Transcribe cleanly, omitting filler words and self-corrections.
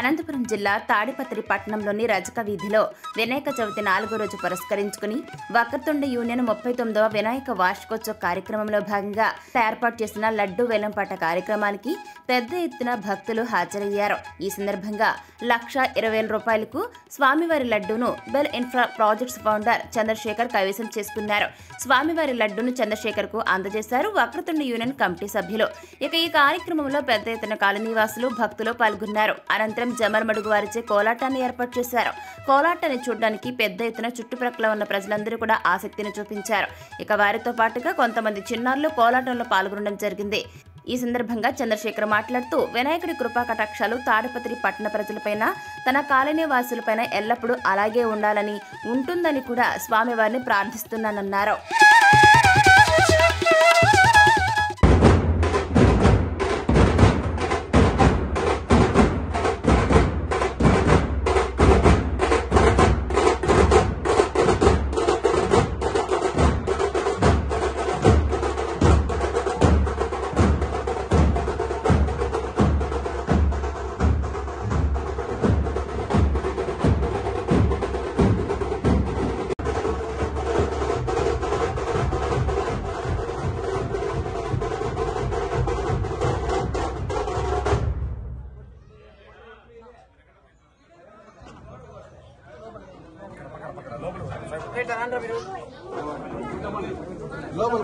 అనంతపురం జిల్లా తాడిపత్రి పట్టణంలోని రజక వీధిలో వినాయక చవితి 4వ రోజు పురస్కరించుకుని వక్రతుండ యూనియన్ 39వ వినాయక వార్షికోత్సవ కార్యక్రమంలో భాగంగా ఏర్పాటు చేసిన లడ్డూ వేలంపాట కార్యక్రమానికి పెద్ద ఎత్తున భక్తులు హాజరయ్యారు. ఈ సందర్భంగా 1,20,000 రూపాయలకు స్వామివారి లడ్డూను Bell Infra Projects founder Chandrashekar కైవసం చేసుకున్నారు. స్వామివారి లడ్డూను చంద్రశేఖర్ కు అందజేశారు వక్రతుండ యూనియన్ కమిటీ సభ్యులు. ఇక ఈ కార్యక్రమంలో పెద్ద ఎత్తున కాలనీవాసులు భక్తులు పాల్గొన్నారు. అనంతరం జమర్మడుగు వారిచే కోలాటాన్ని ఏర్పాటు చేశారు. కోలాటాన్ని చూడడానికి పెద్ద ఎత్తున చుట్టుప్రక్కల ఉన్న ప్రజలందరూ కూడా ఆసక్తిని చూపించారు. ఇక వారితో పాటుగా కొంతమంది చిన్నారులు కోలాటంలో పాల్గొనడం జరిగింది. ఈ సందర్భంగా చంద్రశేఖర్ మాట్లాడుతూ వినాయకుడి కృపా కటాక్షాలు తాడిపత్రి పట్టణ ప్రజలపైన తన కాలనీ వాసులపైన ఎల్లప్పుడూ అలాగే ఉంటుందని కూడా స్వామివారిని ప్రార్థిస్తున్నానన్నారు. లోపల